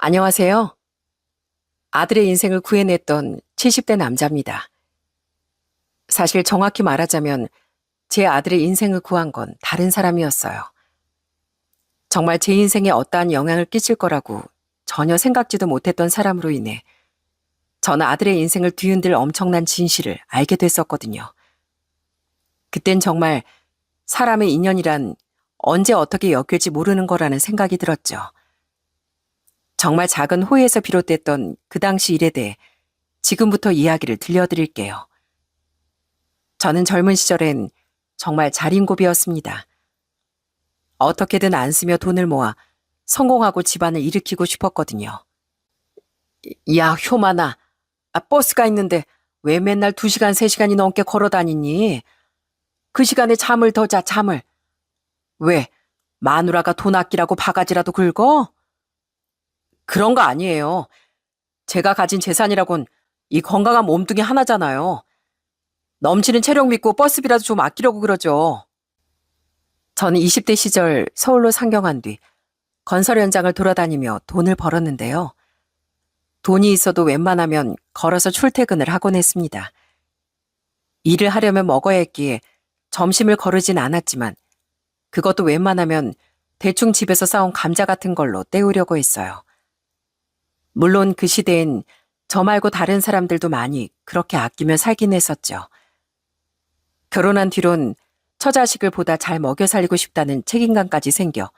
안녕하세요. 아들의 인생을 구해냈던 70대 남자입니다. 사실 정확히 말하자면 제 아들의 인생을 구한 건 다른 사람이었어요. 정말 제 인생에 어떠한 영향을 끼칠 거라고 전혀 생각지도 못했던 사람으로 인해 저는 아들의 인생을 뒤흔들 엄청난 진실을 알게 됐었거든요. 그땐 정말 사람의 인연이란 언제 어떻게 엮일지 모르는 거라는 생각이 들었죠. 정말 작은 호의에서 비롯됐던 그 당시 일에 대해 지금부터 이야기를 들려드릴게요. 저는 젊은 시절엔 정말 자린고비였습니다. 어떻게든 안 쓰며 돈을 모아 성공하고 집안을 일으키고 싶었거든요. 야, 효만아. 버스가 있는데 왜 맨날 2시간, 3시간이 넘게 걸어 다니니? 그 시간에 잠을 더 자, 잠을. 왜? 마누라가 돈 아끼라고 바가지라도 긁어? 그런 거 아니에요. 제가 가진 재산이라곤 이 건강한 몸뚱이 하나잖아요. 넘치는 체력 믿고 버스비라도 좀 아끼려고 그러죠. 저는 20대 시절 서울로 상경한 뒤 건설 현장을 돌아다니며 돈을 벌었는데요. 돈이 있어도 웬만하면 걸어서 출퇴근을 하곤 했습니다. 일을 하려면 먹어야 했기에 점심을 거르진 않았지만 그것도 웬만하면 대충 집에서 싸온 감자 같은 걸로 때우려고 했어요. 물론 그 시대엔 저 말고 다른 사람들도 많이 그렇게 아끼며 살긴 했었죠. 결혼한 뒤론 처자식을 보다 잘 먹여 살리고 싶다는 책임감까지 생겨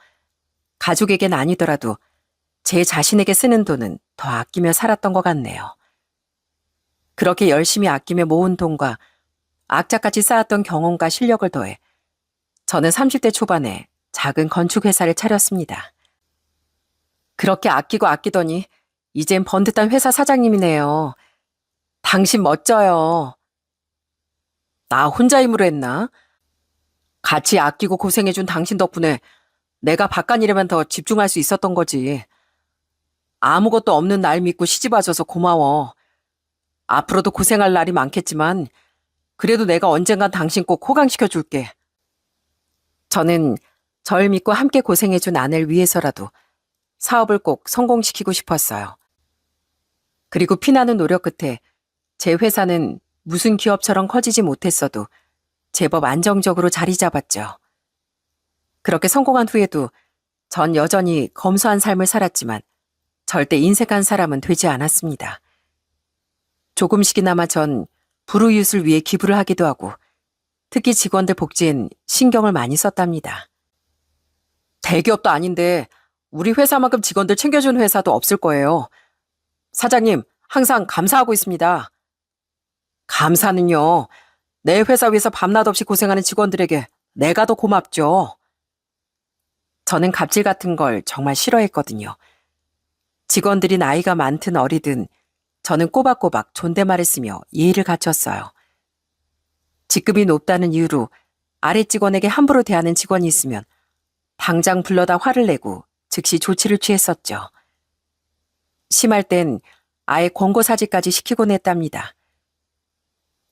가족에겐 아니더라도 제 자신에게 쓰는 돈은 더 아끼며 살았던 것 같네요. 그렇게 열심히 아끼며 모은 돈과 악착같이 쌓았던 경험과 실력을 더해 저는 30대 초반에 작은 건축회사를 차렸습니다. 그렇게 아끼고 아끼더니 이젠 번듯한 회사 사장님이네요. 당신 멋져요. 나 혼자 힘으로 했나? 같이 아끼고 고생해준 당신 덕분에 내가 바깥일에만 더 집중할 수 있었던 거지. 아무것도 없는 날 믿고 시집 와줘서 고마워. 앞으로도 고생할 날이 많겠지만 그래도 내가 언젠간 당신 꼭 호강시켜줄게. 저는 절 믿고 함께 고생해준 아내를 위해서라도 사업을 꼭 성공시키고 싶었어요. 그리고 피나는 노력 끝에 제 회사는 무슨 기업처럼 커지지 못했어도 제법 안정적으로 자리 잡았죠. 그렇게 성공한 후에도 전 여전히 검소한 삶을 살았지만 절대 인색한 사람은 되지 않았습니다. 조금씩이나마 전 불우이웃을 위해 기부를 하기도 하고 특히 직원들 복지엔 신경을 많이 썼답니다. 대기업도 아닌데 우리 회사만큼 직원들 챙겨준 회사도 없을 거예요. 사장님, 항상 감사하고 있습니다. 감사는요. 내 회사 위해서 밤낮 없이 고생하는 직원들에게 내가 더 고맙죠. 저는 갑질 같은 걸 정말 싫어했거든요. 직원들이 나이가 많든 어리든 저는 꼬박꼬박 존댓말을 쓰며 예의를 갖췄어요. 직급이 높다는 이유로 아래 직원에게 함부로 대하는 직원이 있으면 당장 불러다 화를 내고 즉시 조치를 취했었죠. 심할 땐 아예 권고사직까지 시키곤 했답니다.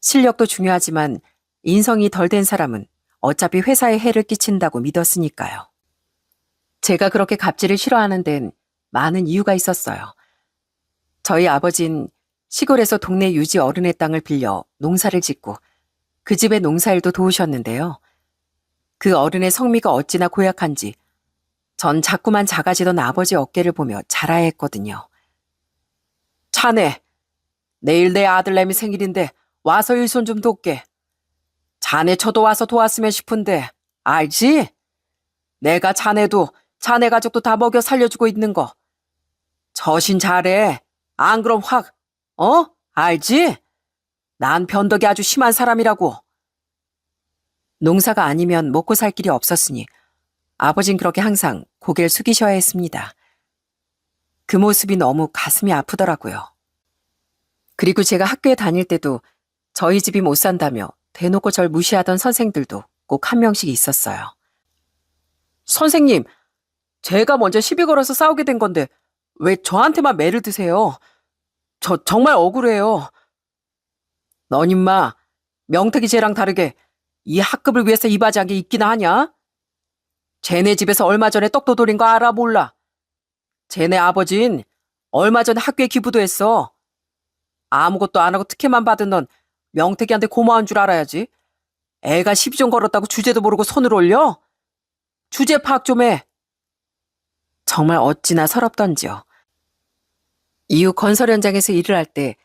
실력도 중요하지만 인성이 덜 된 사람은 어차피 회사에 해를 끼친다고 믿었으니까요. 제가 그렇게 갑질을 싫어하는 데는 많은 이유가 있었어요. 저희 아버진 시골에서 동네 유지 어른의 땅을 빌려 농사를 짓고 그 집의 농사일도 도우셨는데요. 그 어른의 성미가 어찌나 고약한지 전 자꾸만 작아지던 아버지 어깨를 보며 자라야 했거든요. 자네, 내일 내 아들내미 생일인데 와서 일손 좀 돕게. 자네 저도 와서 도왔으면 싶은데 알지? 내가 자네도 자네 가족도 다 먹여 살려주고 있는 거. 저신 잘해. 안 그럼 확, 알지? 난 변덕이 아주 심한 사람이라고. 농사가 아니면 먹고 살 길이 없었으니 아버진 그렇게 항상 고개를 숙이셔야 했습니다. 그 모습이 너무 가슴이 아프더라고요. 그리고 제가 학교에 다닐 때도 저희 집이 못 산다며 대놓고 절 무시하던 선생들도 꼭 한 명씩 있었어요. 선생님, 제가 먼저 시비 걸어서 싸우게 된 건데 왜 저한테만 매를 드세요? 저 정말 억울해요. 넌 임마 명태기 쟤랑 다르게 이 학급을 위해서 이바지한 게 있기나 하냐? 쟤네 집에서 얼마 전에 떡도 돌린 거 알아 몰라? 쟤네 아버진 얼마 전에 학교에 기부도 했어. 아무것도 안 하고 특혜만 받은 넌 명태기한테 고마운 줄 알아야지. 애가 시비 좀 걸었다고 주제도 모르고 손을 올려? 주제 파악 좀 해. 정말 어찌나 서럽던지요. 이후 건설 현장에서 일을 할 때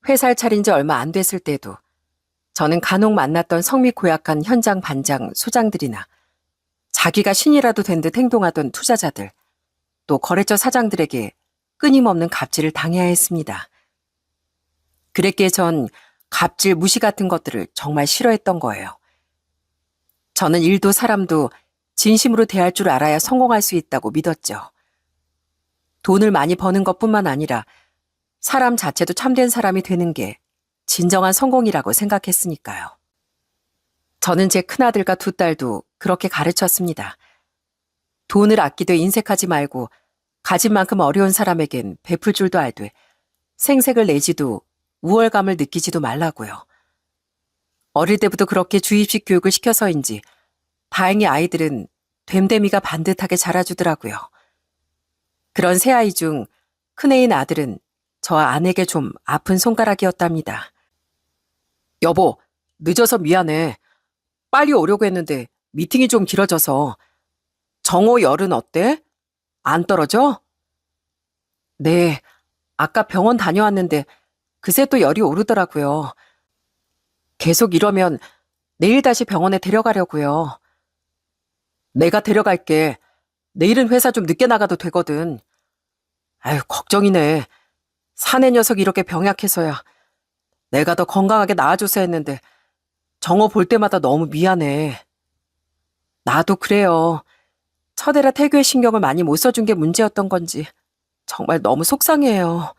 회사를 차린 지 얼마 안 됐을 때도 저는 간혹 만났던 성미 고약한 현장 반장, 소장들이나 자기가 신이라도 된 듯 행동하던 투자자들, 또 거래처 사장들에게 끊임없는 갑질을 당해야 했습니다. 그랬기에 전 갑질, 무시 같은 것들을 정말 싫어했던 거예요. 저는 일도 사람도 진심으로 대할 줄 알아야 성공할 수 있다고 믿었죠. 돈을 많이 버는 것뿐만 아니라 사람 자체도 참된 사람이 되는 게 진정한 성공이라고 생각했으니까요. 저는 제 큰아들과 두 딸도 그렇게 가르쳤습니다. 돈을 아끼되 인색하지 말고 가진 만큼 어려운 사람에겐 베풀 줄도 알되 생색을 내지도 우월감을 느끼지도 말라고요. 어릴 때부터 그렇게 주입식 교육을 시켜서인지 다행히 아이들은 됨됨이가 반듯하게 자라주더라고요. 그런 세 아이 중 큰애인 아들은 저와 아내에게 좀 아픈 손가락이었답니다. 여보, 늦어서 미안해. 빨리 오려고 했는데 미팅이 좀 길어져서. 정호 열은 어때? 안 떨어져? 네, 아까 병원 다녀왔는데 그새 또 열이 오르더라고요. 계속 이러면 내일 다시 병원에 데려가려고요. 내가 데려갈게. 내일은 회사 좀 늦게 나가도 되거든. 아유, 걱정이네. 사내 녀석이 이렇게 병약해서야 내가 더 건강하게 나아줘서 했는데 정호 볼 때마다 너무 미안해. 나도 그래요. 첫애라 태교의 신경을 많이 못 써준 게 문제였던 건지 정말 너무 속상해요.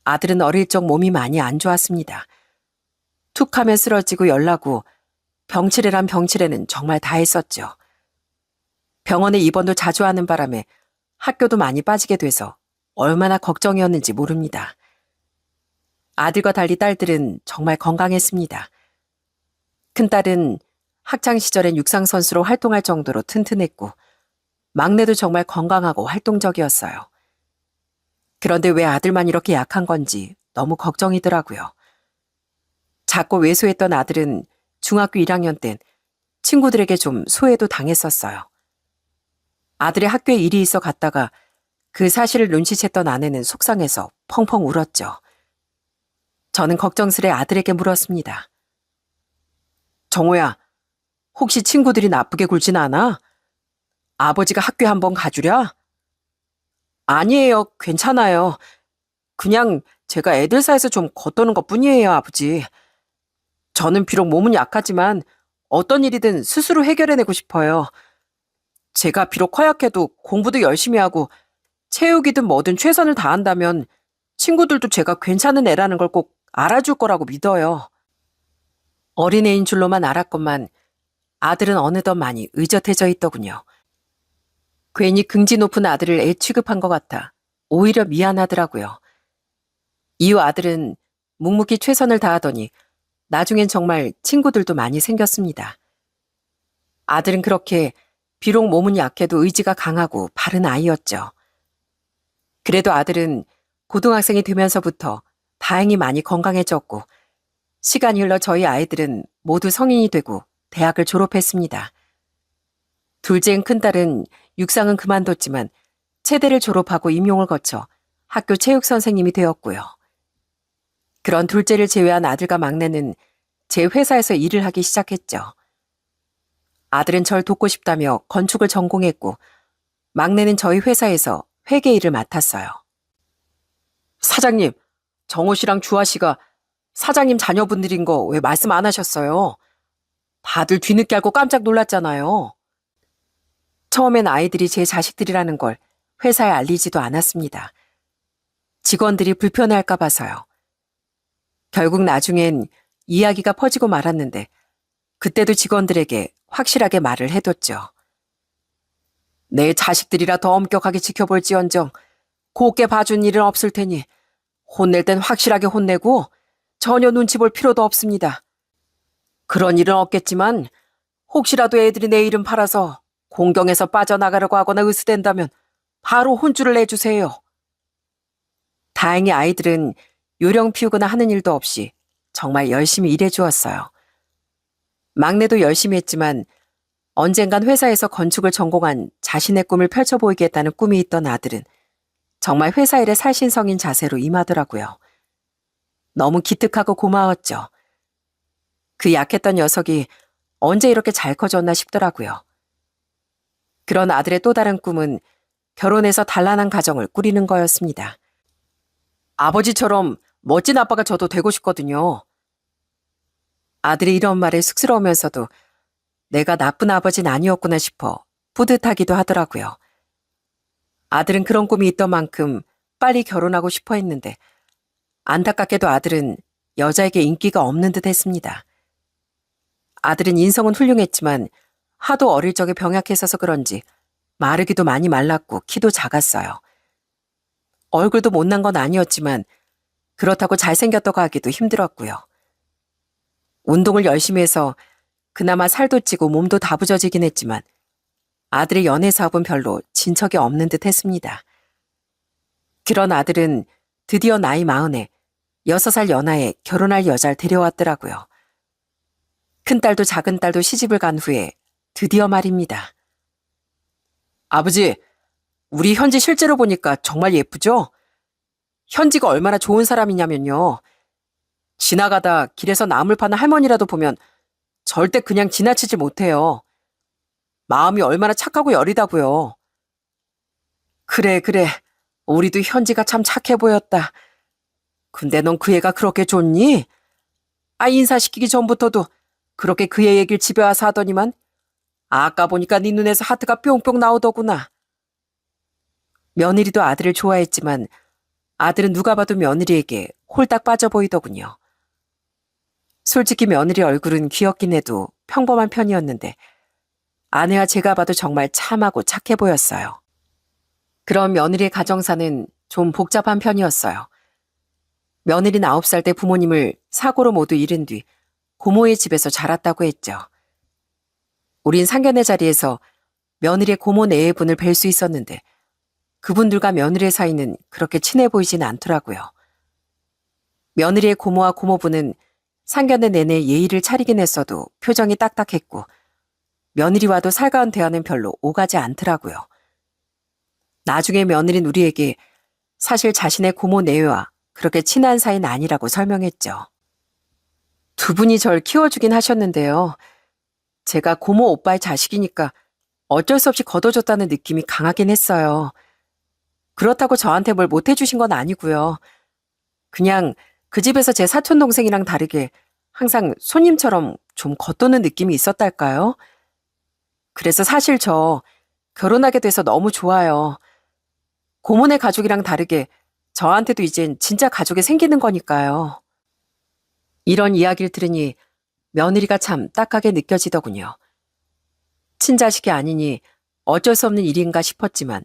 아들은 어릴 적 몸이 많이 안 좋았습니다. 툭 하면 쓰러지고 열나고 병치레란 병치레는 정말 다 했었죠. 병원에 입원도 자주 하는 바람에 학교도 많이 빠지게 돼서 얼마나 걱정이었는지 모릅니다. 아들과 달리 딸들은 정말 건강했습니다. 큰딸은 학창시절엔 육상선수로 활동할 정도로 튼튼했고 막내도 정말 건강하고 활동적이었어요. 그런데 왜 아들만 이렇게 약한 건지 너무 걱정이더라고요. 작고 왜소했던 아들은 중학교 1학년 땐 친구들에게 좀 소외도 당했었어요. 아들의 학교에 일이 있어 갔다가 그 사실을 눈치챘던 아내는 속상해서 펑펑 울었죠. 저는 걱정스레 아들에게 물었습니다. 정호야, 혹시 친구들이 나쁘게 굴진 않아? 아버지가 학교에 한번 가주랴? 아니에요, 괜찮아요. 그냥 제가 애들 사이에서 좀 겉도는 것뿐이에요, 아버지. 저는 비록 몸은 약하지만 어떤 일이든 스스로 해결해내고 싶어요. 제가 비록 허약해도 공부도 열심히 하고 체육이든 뭐든 최선을 다한다면 친구들도 제가 괜찮은 애라는 걸 꼭 알아줄 거라고 믿어요. 어린애인 줄로만 알았건만 아들은 어느덧 많이 의젓해져 있더군요. 괜히 긍지 높은 아들을 애 취급한 것 같아 오히려 미안하더라고요. 이후 아들은 묵묵히 최선을 다하더니 나중엔 정말 친구들도 많이 생겼습니다. 아들은 그렇게 비록 몸은 약해도 의지가 강하고 바른 아이였죠. 그래도 아들은 고등학생이 되면서부터 다행히 많이 건강해졌고 시간이 흘러 저희 아이들은 모두 성인이 되고 대학을 졸업했습니다. 둘째인 큰딸은 육상은 그만뒀지만 체대를 졸업하고 임용을 거쳐 학교 체육 선생님이 되었고요. 그런 둘째를 제외한 아들과 막내는 제 회사에서 일을 하기 시작했죠. 아들은 절 돕고 싶다며 건축을 전공했고 막내는 저희 회사에서 회계 일을 맡았어요. 사장님, 정호 씨랑 주아 씨가 사장님 자녀분들인 거 왜 말씀 안 하셨어요? 다들 뒤늦게 알고 깜짝 놀랐잖아요. 처음엔 아이들이 제 자식들이라는 걸 회사에 알리지도 않았습니다. 직원들이 불편해할까 봐서요. 결국 나중엔 이야기가 퍼지고 말았는데 그때도 직원들에게 확실하게 말을 해뒀죠. 내 자식들이라 더 엄격하게 지켜볼지언정 곱게 봐준 일은 없을 테니 혼낼 땐 확실하게 혼내고 전혀 눈치 볼 필요도 없습니다. 그런 일은 없겠지만 혹시라도 애들이 내 이름 팔아서 공경에서 빠져나가려고 하거나 의스댄다면 바로 혼쭐을 내주세요. 다행히 아이들은 요령 피우거나 하는 일도 없이 정말 열심히 일해 주었어요. 막내도 열심히 했지만 언젠간 회사에서 건축을 전공한 자신의 꿈을 펼쳐 보이겠다는 꿈이 있던 아들은 정말 회사 일에 살신성인 자세로 임하더라고요. 너무 기특하고 고마웠죠. 그 약했던 녀석이 언제 이렇게 잘 커졌나 싶더라고요. 그런 아들의 또 다른 꿈은 결혼해서 단란한 가정을 꾸리는 거였습니다. 아버지처럼 멋진 아빠가 저도 되고 싶거든요. 아들이 이런 말에 쑥스러우면서도 내가 나쁜 아버지는 아니었구나 싶어 뿌듯하기도 하더라고요. 아들은 그런 꿈이 있던 만큼 빨리 결혼하고 싶어 했는데 안타깝게도 아들은 여자에게 인기가 없는 듯 했습니다. 아들은 인성은 훌륭했지만 하도 어릴 적에 병약했어서 그런지 마르기도 많이 말랐고 키도 작았어요. 얼굴도 못난 건 아니었지만 그렇다고 잘생겼다고 하기도 힘들었고요. 운동을 열심히 해서 그나마 살도 찌고 몸도 다부져지긴 했지만 아들의 연애 사업은 별로 진척이 없는 듯 했습니다. 그런 아들은 드디어 나이 40에 6살 연하에 결혼할 여자를 데려왔더라고요. 큰딸도 작은딸도 시집을 간 후에 드디어 말입니다. 아버지, 우리 현지 실제로 보니까 정말 예쁘죠? 현지가 얼마나 좋은 사람이냐면요. 지나가다 길에서 나물 파는 할머니라도 보면 절대 그냥 지나치지 못해요. 마음이 얼마나 착하고 여리다고요. 그래, 그래. 우리도 현지가 참 착해 보였다. 근데 넌 그 애가 그렇게 좋니? 인사시키기 전부터도 그렇게 그 애 얘기를 집에 와서 하더니만 아까 보니까 네 눈에서 하트가 뿅뿅 나오더구나. 며느리도 아들을 좋아했지만 아들은 누가 봐도 며느리에게 홀딱 빠져 보이더군요. 솔직히 며느리 얼굴은 귀엽긴 해도 평범한 편이었는데 아내와 제가 봐도 정말 참하고 착해 보였어요. 그런 며느리의 가정사는 좀 복잡한 편이었어요. 며느리는 9살 때 부모님을 사고로 모두 잃은 뒤 고모의 집에서 자랐다고 했죠. 우린 상견례 자리에서 며느리의 고모 네의 분을 뵐 수 있었는데 그분들과 며느리의 사이는 그렇게 친해 보이진 않더라고요. 며느리의 고모와 고모부는 상견례 내내 예의를 차리긴 했어도 표정이 딱딱했고 며느리와도 살가운 대화는 별로 오가지 않더라고요. 나중에 며느리는 우리에게 사실 자신의 고모 내외와 그렇게 친한 사이는 아니라고 설명했죠. 두 분이 절 키워주긴 하셨는데요. 제가 고모 오빠의 자식이니까 어쩔 수 없이 거둬줬다는 느낌이 강하긴 했어요. 그렇다고 저한테 뭘 못해주신 건 아니고요. 그냥 그 집에서 제 사촌 동생이랑 다르게 항상 손님처럼 좀 겉도는 느낌이 있었달까요? 그래서 사실 저 결혼하게 돼서 너무 좋아요. 고모네 가족이랑 다르게 저한테도 이젠 진짜 가족이 생기는 거니까요. 이런 이야기를 들으니 며느리가 참 딱하게 느껴지더군요. 친자식이 아니니 어쩔 수 없는 일인가 싶었지만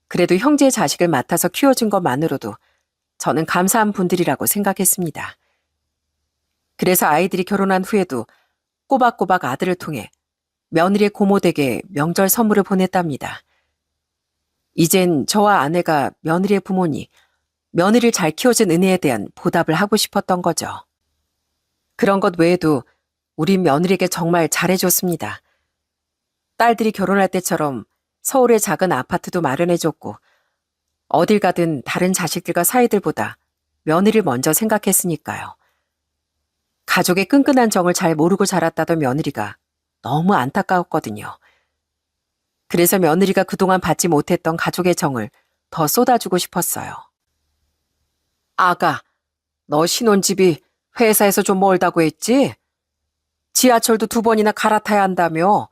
그래도 형제의 자식을 맡아서 키워준 것만으로도 저는 감사한 분들이라고 생각했습니다. 그래서 아이들이 결혼한 후에도 꼬박꼬박 아들을 통해 며느리의 고모댁에 명절 선물을 보냈답니다. 이젠 저와 아내가 며느리의 부모니, 며느리를 잘 키워준 은혜에 대한 보답을 하고 싶었던 거죠. 그런 것 외에도 우린 며느리에게 정말 잘해줬습니다. 딸들이 결혼할 때처럼 서울의 작은 아파트도 마련해줬고 어딜 가든 다른 자식들과 사이들보다 며느리를 먼저 생각했으니까요. 가족의 끈끈한 정을 잘 모르고 자랐다던 며느리가 너무 안타까웠거든요. 그래서 며느리가 그동안 받지 못했던 가족의 정을 더 쏟아주고 싶었어요. 아가, 너 신혼집이 회사에서 좀 멀다고 했지? 지하철도 2번이나 갈아타야 한다며?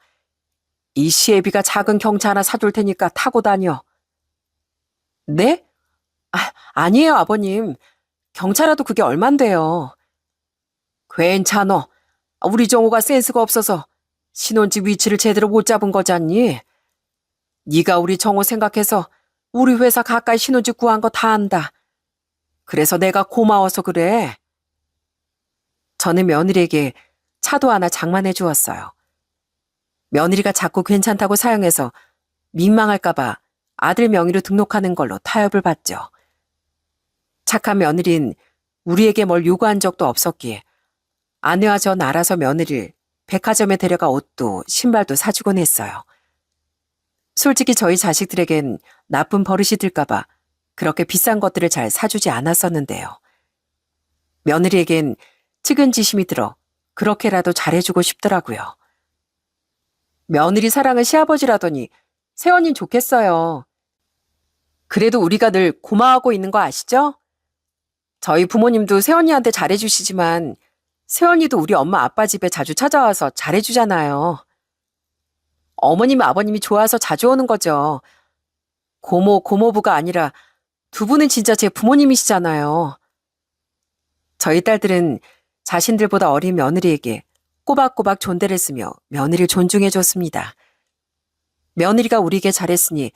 이 시애비가 작은 경차 하나 사줄 테니까 타고 다녀. 네? 아니에요, 아버님. 경차라도 그게 얼만데요. 괜찮어. 우리 정우가 센스가 없어서 신혼집 위치를 제대로 못 잡은 거잖니? 네가 우리 정우 생각해서 우리 회사 가까이 신혼집 구한 거 다 안다. 그래서 내가 고마워서 그래. 저는 며느리에게 차도 하나 장만해 주었어요. 며느리가 자꾸 괜찮다고 사용해서 민망할까봐 아들 명의로 등록하는 걸로 타협을 봤죠. 착한 며느린 우리에게 뭘 요구한 적도 없었기에 아내와 전 알아서 며느리를 백화점에 데려가 옷도 신발도 사주곤 했어요. 솔직히 저희 자식들에겐 나쁜 버릇이 들까봐 그렇게 비싼 것들을 잘 사주지 않았었는데요. 며느리에겐 측은지심이 들어 그렇게라도 잘해주고 싶더라고요. 며느리 사랑은 시아버지라더니 새언니 좋겠어요. 그래도 우리가 늘 고마워하고 있는 거 아시죠? 저희 부모님도 새언니한테 잘해주시지만 새언니도 우리 엄마 아빠 집에 자주 찾아와서 잘해주잖아요. 어머님 아버님이 좋아서 자주 오는 거죠. 고모 고모부가 아니라 두 분은 진짜 제 부모님이시잖아요. 저희 딸들은 자신들보다 어린 며느리에게 꼬박꼬박 존대를 쓰며 며느리를 존중해줬습니다. 며느리가 우리에게 잘했으니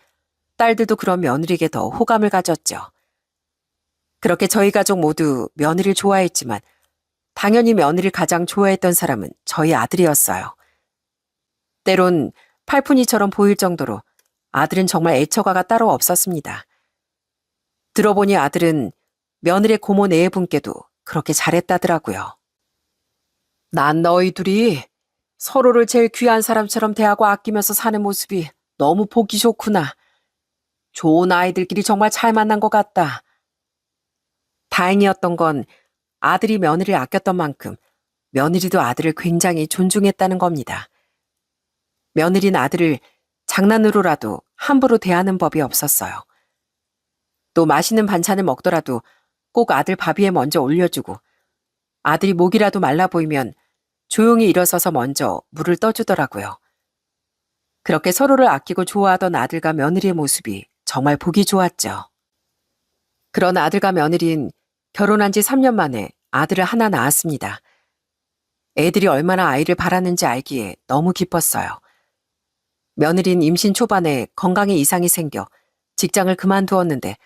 딸들도 그런 며느리에게 더 호감을 가졌죠. 그렇게 저희 가족 모두 며느리를 좋아했지만 당연히 며느리를 가장 좋아했던 사람은 저희 아들이었어요. 때론 팔푼이처럼 보일 정도로 아들은 정말 애처가가 따로 없었습니다. 들어보니 아들은 며느리의 고모 네 분께도 그렇게 잘했다더라고요. 난 너희 둘이 서로를 제일 귀한 사람처럼 대하고 아끼면서 사는 모습이 너무 보기 좋구나. 좋은 아이들끼리 정말 잘 만난 것 같다. 다행이었던 건 아들이 며느리를 아꼈던 만큼 며느리도 아들을 굉장히 존중했다는 겁니다. 며느리는 아들을 장난으로라도 함부로 대하는 법이 없었어요. 또 맛있는 반찬을 먹더라도 꼭 아들 밥 위에 먼저 올려주고 아들이 목이라도 말라 보이면 조용히 일어서서 먼저 물을 떠주더라고요. 그렇게 서로를 아끼고 좋아하던 아들과 며느리의 모습이 정말 보기 좋았죠. 그런 아들과 며느리는 결혼한 지 3년 만에 아들을 하나 낳았습니다. 애들이 얼마나 아이를 바라는지 알기에 너무 기뻤어요. 며느리는 임신 초반에 건강에 이상이 생겨 직장을 그만두었는데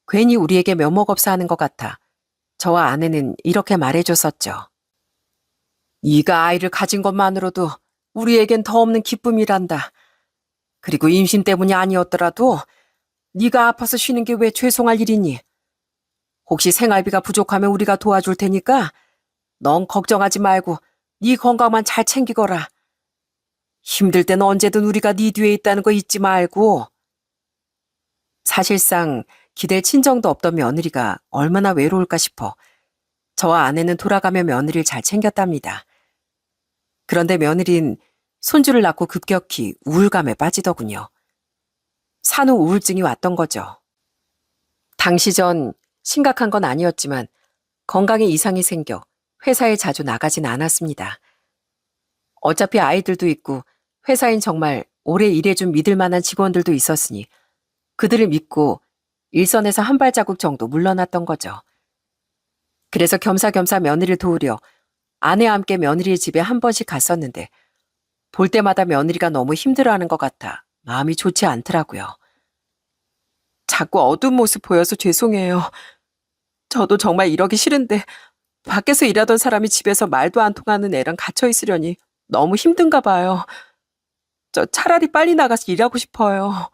괜히 우리에게 면목없어 하는 것 같아 저와 아내는 이렇게 말해줬었죠. 네가 아이를 가진 것만으로도 우리에겐 더 없는 기쁨이란다. 그리고 임신 때문이 아니었더라도 네가 아파서 쉬는 게 왜 죄송할 일이니? 혹시 생활비가 부족하면 우리가 도와줄 테니까 넌 걱정하지 말고 네 건강만 잘 챙기거라. 힘들 땐 언제든 우리가 네 뒤에 있다는 거 잊지 말고. 사실상 기댈 친정도 없던 며느리가 얼마나 외로울까 싶어 저와 아내는 돌아가며 며느리를 잘 챙겼답니다. 그런데 며느리는 손주를 낳고 급격히 우울감에 빠지더군요. 산후 우울증이 왔던 거죠. 당시 전 심각한 건 아니었지만 건강에 이상이 생겨 회사에 자주 나가진 않았습니다. 어차피 아이들도 있고 회사엔 정말 오래 일해준 믿을 만한 직원들도 있었으니 그들을 믿고 일선에서 한 발자국 정도 물러났던 거죠. 그래서 겸사겸사 며느리를 도우려 아내와 함께 며느리의 집에 한 번씩 갔었는데 볼 때마다 며느리가 너무 힘들어하는 것 같아 마음이 좋지 않더라고요. 자꾸 어두운 모습 보여서 죄송해요. 저도 정말 이러기 싫은데 밖에서 일하던 사람이 집에서 말도 안 통하는 애랑 갇혀 있으려니 너무 힘든가 봐요. 저 차라리 빨리 나가서 일하고 싶어요.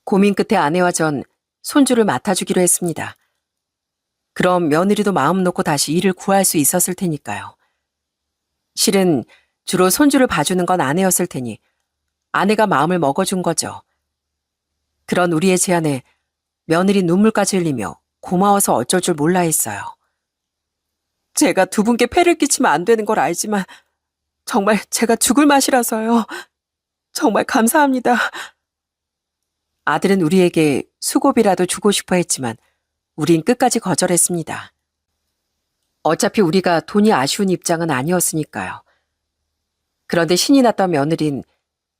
고민 끝에 아내와 전 손주를 맡아주기로 했습니다. 그럼 며느리도 마음 놓고 다시 일을 구할 수 있었을 테니까요. 실은 주로 손주를 봐주는 건 아내였을 테니 아내가 마음을 먹어준 거죠. 그런 우리의 제안에 며느리 눈물까지 흘리며 고마워서 어쩔 줄 몰라 했어요. 제가 두 분께 폐를 끼치면 안 되는 걸 알지만 정말 제가 죽을 맛이라서요. 정말 감사합니다. 아들은 우리에게 수고비라도 주고 싶어 했지만 우린 끝까지 거절했습니다. 어차피 우리가 돈이 아쉬운 입장은 아니었으니까요. 그런데 신이 났던 며느린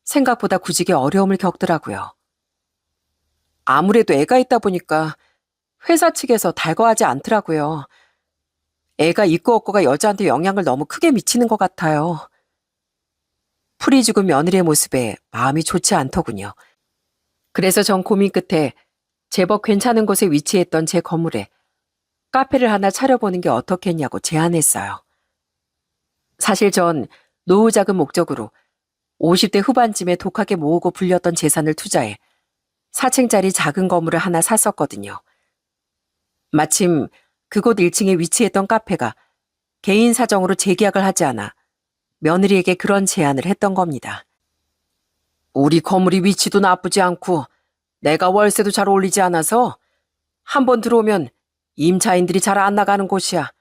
생각보다 구직에 어려움을 겪더라고요. 아무래도 애가 있다 보니까 회사 측에서 달궈하지 않더라고요. 애가 있고 없고가 여자한테 영향을 너무 크게 미치는 것 같아요. 풀이 죽은 며느리의 모습에 마음이 좋지 않더군요. 그래서 전 고민 끝에 제법 괜찮은 곳에 위치했던 제 건물에 카페를 하나 차려보는 게 어떻겠냐고 제안했어요. 사실 전 노후 자금 목적으로 50대 후반쯤에 독하게 모으고 불렸던 재산을 투자해 4층짜리 작은 건물을 하나 샀었거든요. 마침 그곳 1층에 위치했던 카페가 개인 사정으로 재계약을 하지 않아 며느리에게 그런 제안을 했던 겁니다. 우리 건물이 위치도 나쁘지 않고 내가 월세도 잘 올리지 않아서 한번 들어오면 임차인들이 잘 안 나가는 곳이야.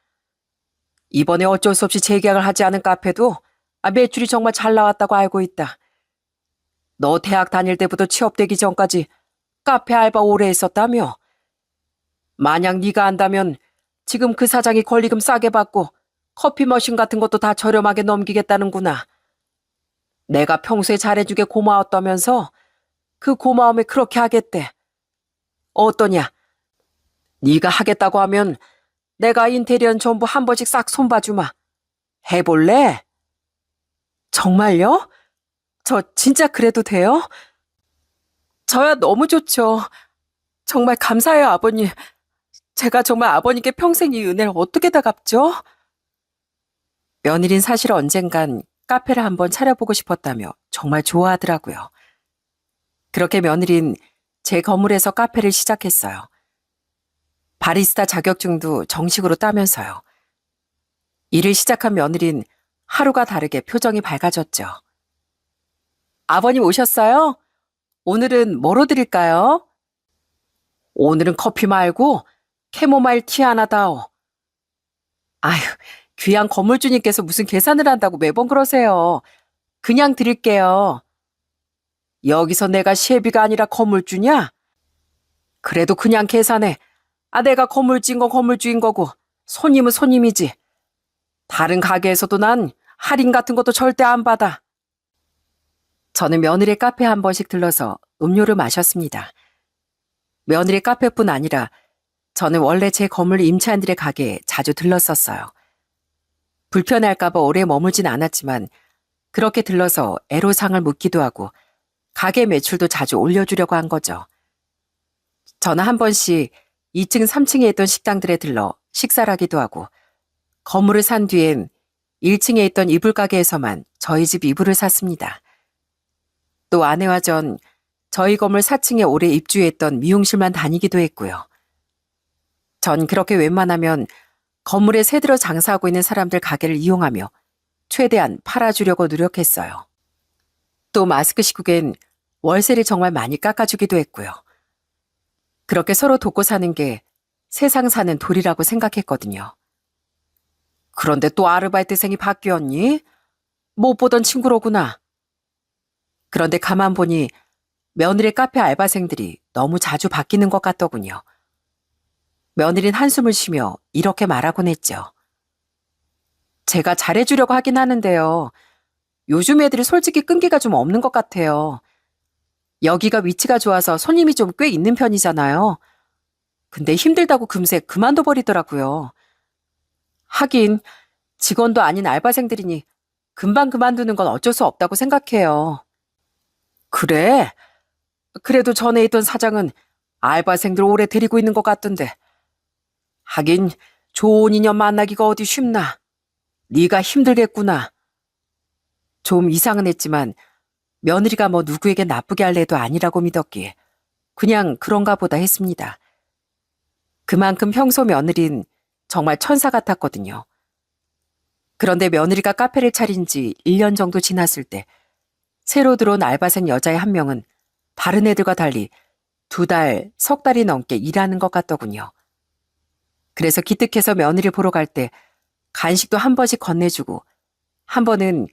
이번에 어쩔 수 없이 재계약을 하지 않은 카페도 매출이 정말 잘 나왔다고 알고 있다. 너 대학 다닐 때부터 취업되기 전까지 카페 알바 오래 했었다며? 만약 네가 안다면 지금 그 사장이 권리금 싸게 받고 커피 머신 같은 것도 다 저렴하게 넘기겠다는구나. 내가 평소에 잘해주게 고마웠다면서 그 고마움에 그렇게 하겠대. 어떠냐? 네가 하겠다고 하면 내가 인테리어는 전부 한 번씩 싹 손봐주마. 해볼래? 정말요? 저 진짜 그래도 돼요? 저야 너무 좋죠. 정말 감사해요, 아버님. 제가 정말 아버님께 평생 이 은혜를 어떻게 다 갚죠? 며느린 사실 언젠간 카페를 한번 차려보고 싶었다며 정말 좋아하더라고요. 그렇게 며느린 제 건물에서 카페를 시작했어요. 바리스타 자격증도 정식으로 따면서요. 일을 시작한 며느린 하루가 다르게 표정이 밝아졌죠. 아버님 오셨어요? 오늘은 뭐로 드릴까요? 오늘은 커피 말고 캐모마일 티 하나 다오. 아휴, 귀한 건물주님께서 무슨 계산을 한다고 매번 그러세요. 그냥 드릴게요. 여기서 내가 시애비가 아니라 건물주냐? 그래도 그냥 계산해. 내가 건물주인 건 건물주인 거고 손님은 손님이지. 다른 가게에서도 난 할인 같은 것도 절대 안 받아. 저는 며느리 카페 한 번씩 들러서 음료를 마셨습니다. 며느리 카페뿐 아니라 저는 원래 제 건물 임차인들의 가게에 자주 들렀었어요. 불편할까봐 오래 머물진 않았지만 그렇게 들러서 애로사항을 묻기도 하고 가게 매출도 자주 올려주려고 한 거죠. 저는 한 번씩 2층, 3층에 있던 식당들에 들러 식사를 하기도 하고 건물을 산 뒤엔 1층에 있던 이불 가게에서만 저희 집 이불을 샀습니다. 또 아내와 전 저희 건물 4층에 오래 입주했던 미용실만 다니기도 했고요. 전 그렇게 웬만하면 건물에 새들어 장사하고 있는 사람들 가게를 이용하며 최대한 팔아주려고 노력했어요. 또 마스크 시국엔 월세를 정말 많이 깎아주기도 했고요. 그렇게 서로 돕고 사는 게 세상 사는 도리라고 생각했거든요. 그런데 또 아르바이트생이 바뀌었니? 못 보던 친구로구나. 그런데 가만 보니 며느리 카페 알바생들이 너무 자주 바뀌는 것 같더군요. 며느린 한숨을 쉬며 이렇게 말하곤 했죠. 제가 잘해주려고 하긴 하는데요. 요즘 애들이 솔직히 끈기가 좀 없는 것 같아요. 여기가 위치가 좋아서 손님이 좀 꽤 있는 편이잖아요. 근데 힘들다고 금세 그만둬 버리더라고요. 하긴 직원도 아닌 알바생들이니 금방 그만두는 건 어쩔 수 없다고 생각해요. 그래? 그래도 전에 있던 사장은 알바생들 오래 데리고 있는 것 같던데. 하긴 좋은 인연 만나기가 어디 쉽나. 네가 힘들겠구나. 좀 이상은 했지만 며느리가 뭐 누구에게 나쁘게 할 애도 아니라고 믿었기에 그냥 그런가 보다 했습니다. 그만큼 평소 며느린 정말 천사 같았거든요. 그런데 며느리가 카페를 차린 지 1년 정도 지났을 때 새로 들어온 알바생 여자의 한 명은 다른 애들과 달리 2달, 석 달이 넘게 일하는 것 같더군요. 그래서 기특해서 며느리 보러 갈 때 간식도 한 번씩 건네주고 한 번은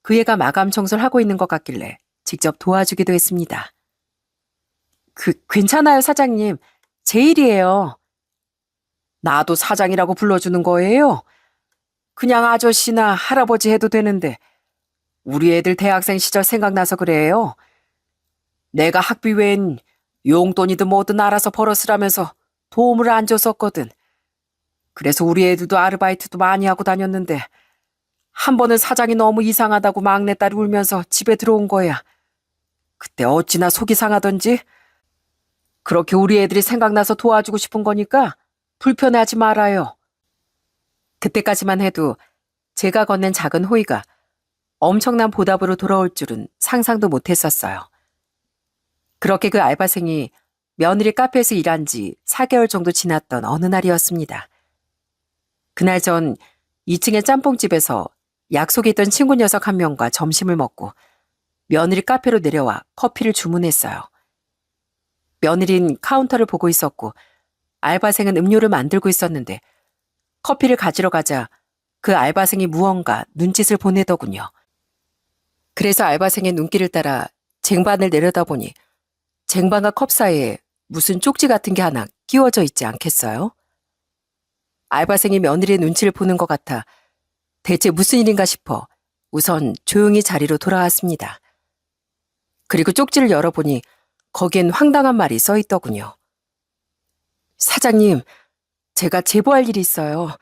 그 애가 마감 청소를 하고 있는 것 같길래 직접 도와주기도 했습니다. 괜찮아요, 사장님. 제 일이에요. 나도 사장이라고 불러주는 거예요? 그냥 아저씨나 할아버지 해도 되는데 우리 애들 대학생 시절 생각나서 그래요. 내가 학비 외엔 용돈이든 뭐든 알아서 벌었으라면서 도움을 안 줬었거든. 그래서 우리 애들도 아르바이트도 많이 하고 다녔는데 한 번은 사장이 너무 이상하다고 막내딸이 울면서 집에 들어온 거야. 그때 어찌나 속이 상하던지. 그렇게 우리 애들이 생각나서 도와주고 싶은 거니까 불편해하지 말아요. 그때까지만 해도 제가 건넨 작은 호의가 엄청난 보답으로 돌아올 줄은 상상도 못했었어요. 그렇게 그 알바생이 며느리 카페에서 일한 지 4개월 정도 지났던 어느 날이었습니다. 그날 전 2층의 짬뽕집에서 약속에 있던 친구 녀석 한 명과 점심을 먹고 며느리 카페로 내려와 커피를 주문했어요. 며느린 카운터를 보고 있었고 알바생은 음료를 만들고 있었는데 커피를 가지러 가자 그 알바생이 무언가 눈짓을 보내더군요. 그래서 알바생의 눈길을 따라 쟁반을 내려다보니 쟁반과 컵 사이에 무슨 쪽지 같은 게 하나 끼워져 있지 않겠어요? 알바생이 며느리의 눈치를 보는 것 같아 대체 무슨 일인가 싶어 우선 조용히 자리로 돌아왔습니다. 그리고 쪽지를 열어보니 거기엔 황당한 말이 써 있더군요. 사장님, 제가 제보할 일이 있어요.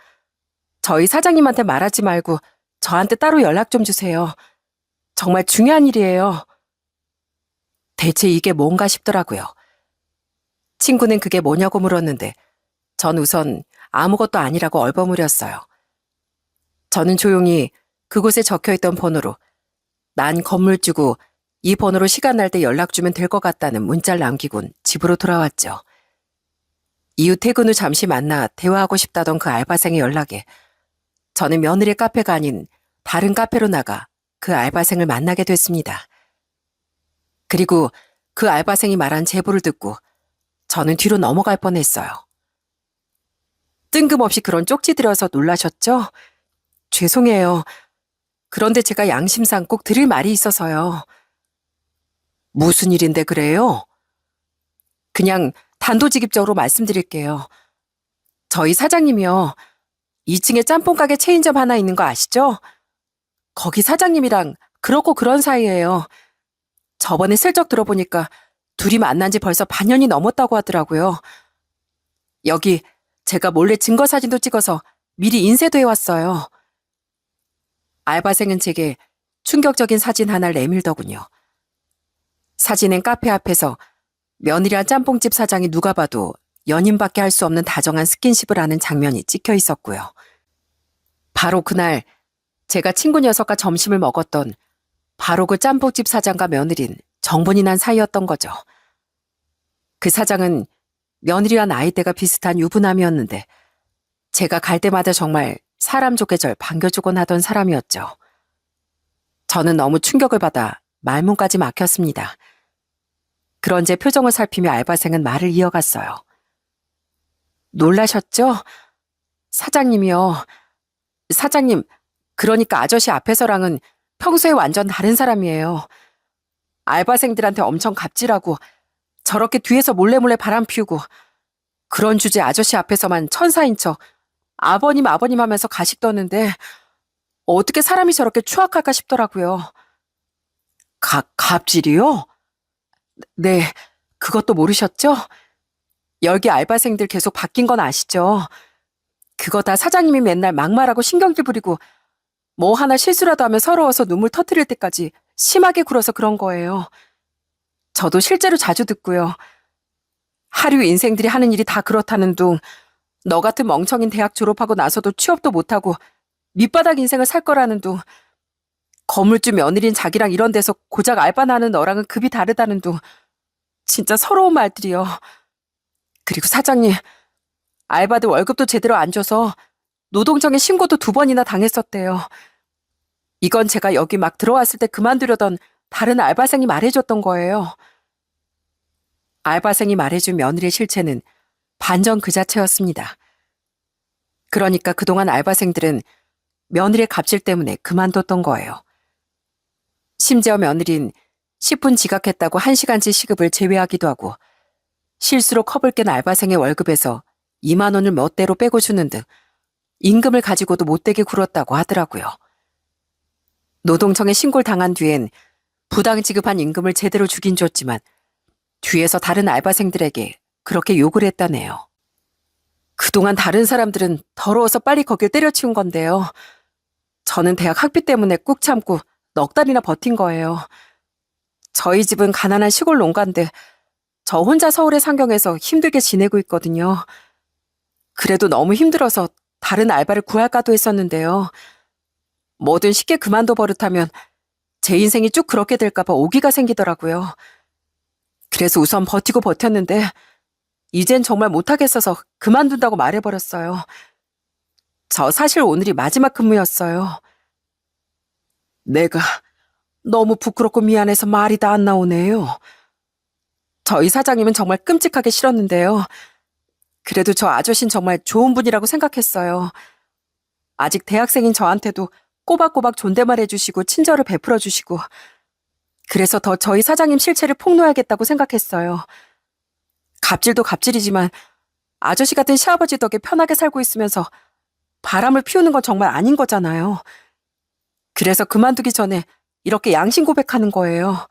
저희 사장님한테 말하지 말고 저한테 따로 연락 좀 주세요. 정말 중요한 일이에요. 대체 이게 뭔가 싶더라고요. 친구는 그게 뭐냐고 물었는데 전 우선 아무것도 아니라고 얼버무렸어요. 저는 조용히 그곳에 적혀있던 번호로 난 건물주고 이 번호로 시간 날 때 연락 주면 될 것 같다는 문자를 남기곤 집으로 돌아왔죠. 이후 퇴근 후 잠시 만나 대화하고 싶다던 그 알바생의 연락에 저는 며느리 카페가 아닌 다른 카페로 나가 그 알바생을 만나게 됐습니다. 그리고 그 알바생이 말한 제보를 듣고 저는 뒤로 넘어갈 뻔했어요. 뜬금없이 그런 쪽지 들여서 놀라셨죠? 죄송해요. 그런데 제가 양심상 꼭 드릴 말이 있어서요. 무슨 일인데 그래요? 그냥 단도직입적으로 말씀드릴게요. 저희 사장님이요. 2층에 짬뽕 가게 체인점 하나 있는 거 아시죠? 거기 사장님이랑 그렇고 그런 사이예요. 저번에 슬쩍 들어보니까 둘이 만난 지 벌써 반년이 넘었다고 하더라고요. 여기 제가 몰래 증거 사진도 찍어서 미리 인쇄도 해왔어요. 알바생은 제게 충격적인 사진 하나를 내밀더군요. 사진엔 카페 앞에서 며느리와 짬뽕집 사장이 누가 봐도 연인밖에 할 수 없는 다정한 스킨십을 하는 장면이 찍혀 있었고요. 바로 그날 제가 친구 녀석과 점심을 먹었던 바로 그 짬뽕집 사장과 며느린 정분이 난 사이였던 거죠. 그 사장은 며느리와 나이대가 비슷한 유부남이었는데 제가 갈 때마다 정말 사람 좋게 절 반겨주곤 하던 사람이었죠. 저는 너무 충격을 받아 말문까지 막혔습니다. 그런 제 표정을 살피며 알바생은 말을 이어갔어요. 놀라셨죠? 사장님이요. 사장님, 그러니까 아저씨 앞에서랑은 평소에 완전 다른 사람이에요. 알바생들한테 엄청 갑질하고 저렇게 뒤에서 몰래 바람 피우고 그런 주제 아저씨 앞에서만 천사인 척 아버님 하면서 가식 떠는데 어떻게 사람이 저렇게 추악할까 싶더라고요. 갑질이요? 네, 그것도 모르셨죠? 여기 알바생들 계속 바뀐 건 아시죠? 그거 다 사장님이 맨날 막말하고 신경질 부리고 뭐 하나 실수라도 하면 서러워서 눈물 터뜨릴 때까지 심하게 굴어서 그런 거예요. 저도 실제로 자주 듣고요. 하류 인생들이 하는 일이 다 그렇다는 둥, 너 같은 멍청인 대학 졸업하고 나서도 취업도 못하고 밑바닥 인생을 살 거라는 둥, 건물주 며느리인 자기랑 이런 데서 고작 알바나 하는 너랑은 급이 다르다는 둥, 진짜 서러운 말들이요. 그리고 사장님, 알바들 월급도 제대로 안 줘서 노동청에 신고도 2번이나 당했었대요. 이건 제가 여기 막 들어왔을 때 그만두려던 다른 알바생이 말해줬던 거예요. 알바생이 말해준 며느리의 실체는 반전 그 자체였습니다. 그러니까 그동안 알바생들은 며느리의 갑질 때문에 그만뒀던 거예요. 심지어 며느린 10분 지각했다고 1시간치 시급을 제외하기도 하고 실수로 컵을 깬 알바생의 월급에서 2만 원을 멋대로 빼고 주는 등 임금을 가지고도 못되게 굴었다고 하더라고요. 노동청에 신고를 당한 뒤엔 부당 지급한 임금을 제대로 주긴 줬지만 뒤에서 다른 알바생들에게 그렇게 욕을 했다네요. 그동안 다른 사람들은 더러워서 빨리 거길 때려치운 건데요. 저는 대학 학비 때문에 꾹 참고 넉 달이나 버틴 거예요. 저희 집은 가난한 시골 농가인데 저 혼자 서울의 상경에서 힘들게 지내고 있거든요. 그래도 너무 힘들어서 다른 알바를 구할까도 했었는데요. 뭐든 쉽게 그만둬 버릇하면 제 인생이 쭉 그렇게 될까 봐 오기가 생기더라고요. 그래서 우선 버티고 버텼는데 이젠 정말 못하겠어서 그만둔다고 말해버렸어요. 저 사실 오늘이 마지막 근무였어요. 내가 너무 부끄럽고 미안해서 말이 다 안 나오네요. 저희 사장님은 정말 끔찍하게 싫었는데요. 그래도 저 아저씨는 정말 좋은 분이라고 생각했어요. 아직 대학생인 저한테도 꼬박꼬박 존댓말 해주시고 친절을 베풀어 주시고 그래서 더 저희 사장님 실체를 폭로해야겠다고 생각했어요. 갑질도 갑질이지만 아저씨 같은 시아버지 덕에 편하게 살고 있으면서 바람을 피우는 건 정말 아닌 거잖아요. 그래서 그만두기 전에 이렇게 양심 고백하는 거예요.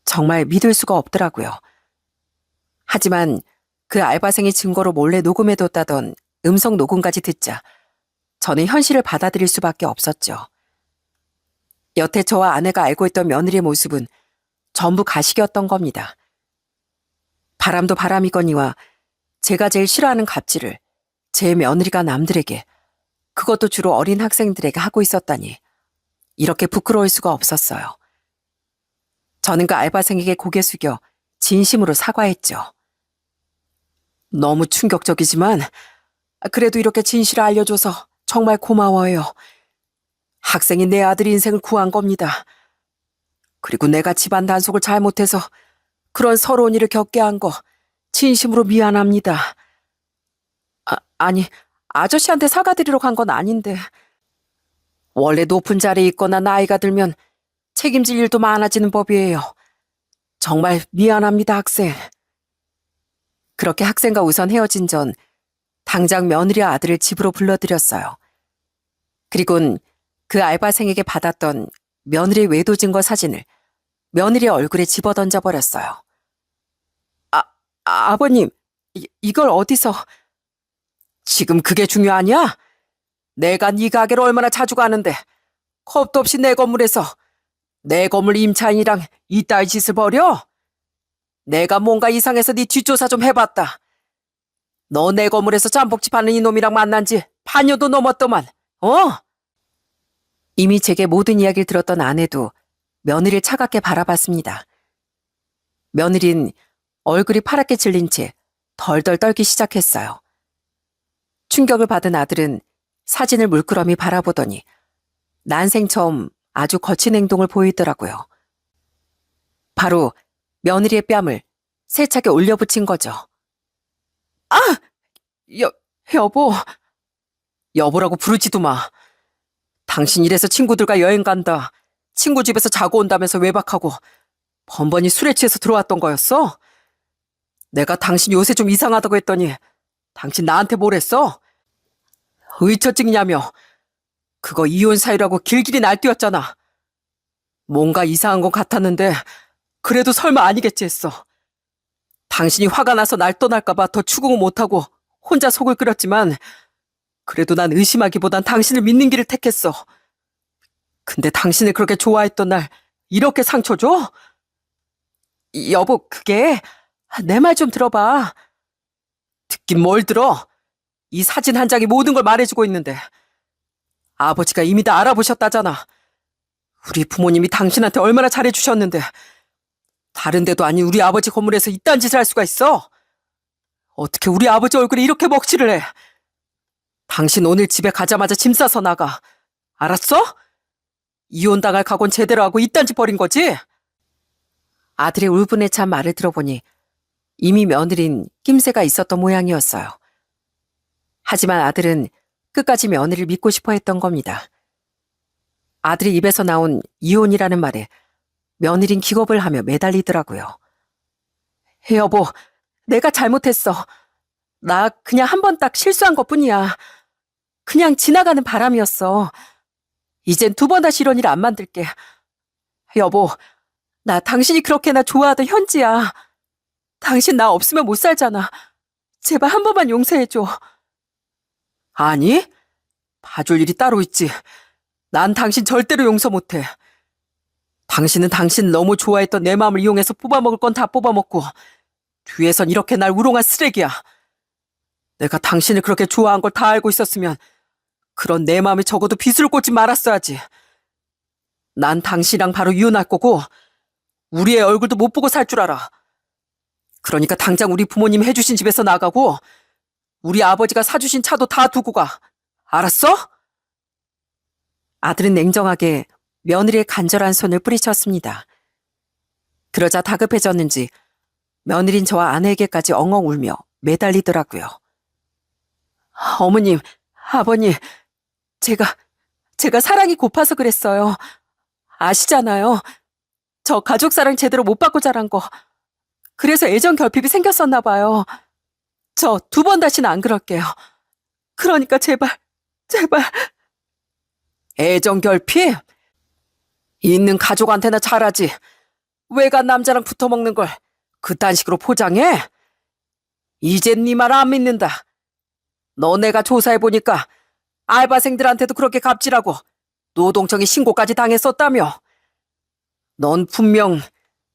정말 믿을 수가 없더라고요. 하지만 그 알바생이 증거로 몰래 녹음해뒀다던 음성 녹음까지 듣자 저는 현실을 받아들일 수밖에 없었죠. 여태 저와 아내가 알고 있던 며느리의 모습은 전부 가식이었던 겁니다. 바람도 바람이거니와 제가 제일 싫어하는 갑질을 제 며느리가 남들에게, 그것도 주로 어린 학생들에게 하고 있었다니 이렇게 부끄러울 수가 없었어요. 저는 그 알바생에게 고개 숙여 진심으로 사과했죠. 너무 충격적이지만 그래도 이렇게 진실을 알려줘서 정말 고마워요. 학생이 내 아들 인생을 구한 겁니다. 그리고 내가 집안 단속을 잘못해서 그런 서러운 일을 겪게 한 거 진심으로 미안합니다. 아니, 아저씨한테 사과드리러 간 건 아닌데. 원래 높은 자리에 있거나 나이가 들면 책임질 일도 많아지는 법이에요. 정말 미안합니다, 학생. 그렇게 학생과 우선 헤어진 전 당장 며느리와 아들을 집으로 불러들였어요. 그리곤 그 알바생에게 받았던 며느리 외도 증거 사진을 며느리의 얼굴에 집어던져 버렸어요. 아버님, 이걸 어디서... 지금 그게 중요하냐? 내가 네 가게를 얼마나 자주 가는데 겁도 없이 내 건물에서 내 건물 임차인이랑 이따위 짓을 벌여? 내가 뭔가 이상해서 네 뒷조사 좀 해봤다. 너 내 건물에서 짬뽕집 하는 이놈이랑 만난 지 반년도 넘었더만, 어? 이미 제게 모든 이야기를 들었던 아내도 며느리를 차갑게 바라봤습니다. 며느린 얼굴이 파랗게 질린 채 덜덜 떨기 시작했어요. 충격을 받은 아들은 사진을 물끄러미 바라보더니 난생 처음 아주 거친 행동을 보이더라고요. 바로 며느리의 뺨을 세차게 올려붙인 거죠. 아! 여보. 여보라고 부르지도 마. 당신 이래서 친구들과 여행 간다, 친구 집에서 자고 온다면서 외박하고 번번이 술에 취해서 들어왔던 거였어? 내가 당신 요새 좀 이상하다고 했더니 당신 나한테 뭘 했어? 의처증이냐며. 그거 이혼 사유라고 길길이 날뛰었잖아. 뭔가 이상한 건 같았는데 그래도 설마 아니겠지 했어. 당신이 화가 나서 날 떠날까봐 더 추궁을 못하고 혼자 속을 끓였지만 그래도 난 의심하기보단 당신을 믿는 길을 택했어. 근데 당신을 그렇게 좋아했던 날 이렇게 상처 줘? 여보, 그게... 내 말 좀 들어봐. 듣긴 뭘 들어. 이 사진 한 장이 모든 걸 말해주고 있는데. 아버지가 이미 다 알아보셨다잖아. 우리 부모님이 당신한테 얼마나 잘해주셨는데 다른 데도 아닌 우리 아버지 건물에서 이딴 짓을 할 수가 있어? 어떻게 우리 아버지 얼굴에 이렇게 먹칠을 해? 당신 오늘 집에 가자마자 짐 싸서 나가. 알았어? 이혼당할 각오는 제대로 하고 이딴 짓 벌인 거지? 아들의 울분에 찬 말을 들어보니 이미 며느린 낌새가 있었던 모양이었어요. 하지만 아들은 끝까지 며느리를 믿고 싶어 했던 겁니다. 아들의 입에서 나온 이혼이라는 말에 며느린 기겁을 하며 매달리더라고요. 여보, 내가 잘못했어. 나 그냥 한 번 딱 실수한 것뿐이야. 그냥 지나가는 바람이었어. 이젠 두 번 다시 이런 일 안 만들게. 여보, 나 당신이 그렇게나 좋아하던 현지야. 당신 나 없으면 못 살잖아. 제발 한 번만 용서해줘. 아니, 봐줄 일이 따로 있지. 난 당신 절대로 용서 못해. 당신은 당신 너무 좋아했던 내 마음을 이용해서 뽑아먹을 건 다 뽑아먹고 뒤에선 이렇게 날 우롱한 쓰레기야. 내가 당신을 그렇게 좋아한 걸 다 알고 있었으면 그런 내 마음에 적어도 빗을 꽂지 말았어야지. 난 당신이랑 바로 이혼할 거고 우리 애 얼굴도 못 보고 살 줄 알아. 그러니까 당장 우리 부모님 해주신 집에서 나가고 우리 아버지가 사주신 차도 다 두고 가. 알았어? 아들은 냉정하게 며느리의 간절한 손을 뿌리쳤습니다. 그러자 다급해졌는지 며느린 저와 아내에게까지 엉엉 울며 매달리더라고요. 어머님, 아버님, 제가 사랑이 고파서 그랬어요. 아시잖아요. 저 가족 사랑 제대로 못 받고 자란 거. 그래서 애정 결핍이 생겼었나 봐요. 저 2번 다시는 안 그럴게요. 그러니까 제발. 애정 결핍? 있는 가족한테나 잘하지. 외간 남자랑 붙어먹는 걸 그딴 식으로 포장해? 이젠 네 말 안 믿는다. 너네가 조사해보니까 알바생들한테도 그렇게 갑질하고 노동청에 신고까지 당했었다며. 넌 분명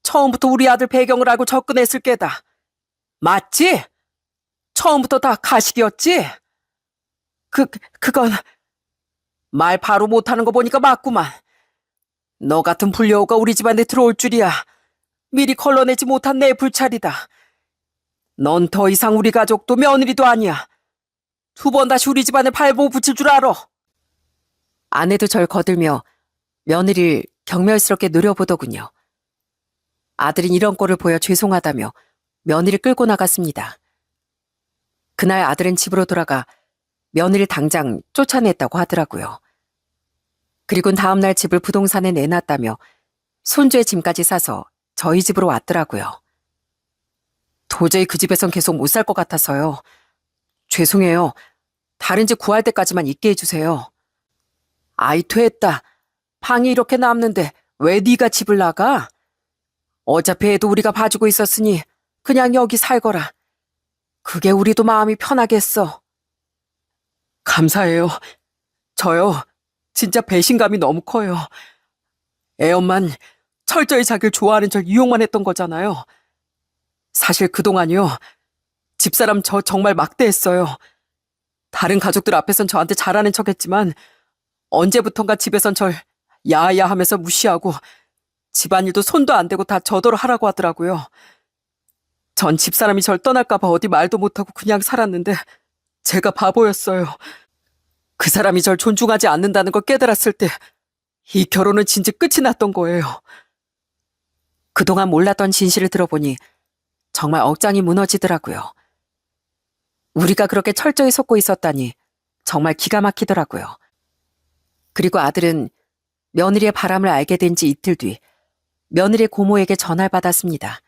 처음부터 우리 아들 배경을 알고 접근했을 게다. 맞지? 처음부터 다 가식이었지? 그건 말 바로 못하는 거 보니까 맞구만. 너 같은 불려우가 우리 집안에 들어올 줄이야. 미리 걸러내지 못한 내 불찰이다. 넌 더 이상 우리 가족도 며느리도 아니야. 2번 다시 우리 집안에 발보 붙일 줄 알아. 아내도 절 거들며 며느리를 경멸스럽게 노려보더군요. 아들은 이런 꼴을 보여 죄송하다며 며느리를 끌고 나갔습니다. 그날 아들은 집으로 돌아가 며느리를 당장 쫓아냈다고 하더라고요. 그리고 다음날 집을 부동산에 내놨다며 손주의 짐까지 싸서 저희 집으로 왔더라고요. 도저히 그 집에선 계속 못 살 것 같아서요. 죄송해요. 다른 집 구할 때까지만 있게 해주세요. 아이 됐다. 방이 이렇게 남는데 왜 네가 집을 나가? 어차피 애도 우리가 봐주고 있었으니 그냥 여기 살거라. 그게 우리도 마음이 편하겠어. 감사해요. 저요. 진짜 배신감이 너무 커요. 애엄만 철저히 자기를 좋아하는 절 이용만 했던 거잖아요. 사실 그동안요. 집사람 저 정말 막대했어요. 다른 가족들 앞에선 저한테 잘하는 척했지만 언제부턴가 집에선 절 야야 하면서 무시하고 집안일도 손도 안 대고 다 저더러 하라고 하더라고요. 전 집사람이 절 떠날까봐 어디 말도 못하고 그냥 살았는데 제가 바보였어요. 그 사람이 절 존중하지 않는다는 걸 깨달았을 때 이 결혼은 진짜 끝이 났던 거예요. 그동안 몰랐던 진실을 들어보니 정말 억장이 무너지더라고요. 우리가 그렇게 철저히 속고 있었다니 정말 기가 막히더라고요. 그리고 아들은 며느리의 바람을 알게 된 지 이틀 뒤 며느리의 고모에게 전화를 받았습니다.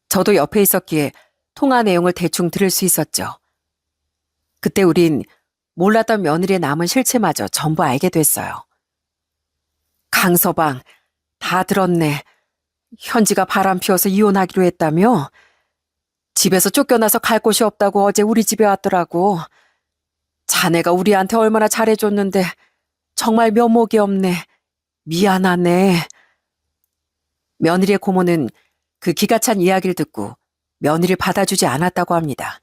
저도 옆에 있었기에 통화 내용을 대충 들을 수 있었죠. 그때 우린 몰랐던 며느리의 남은 실체마저 전부 알게 됐어요. 강서방, 다 들었네. 현지가 바람 피워서 이혼하기로 했다며? 집에서 쫓겨나서 갈 곳이 없다고 어제 우리 집에 왔더라고. 자네가 우리한테 얼마나 잘해줬는데 정말 면목이 없네. 미안하네. 며느리의 고모는 그 기가 찬 이야기를 듣고 며느리를 받아주지 않았다고 합니다.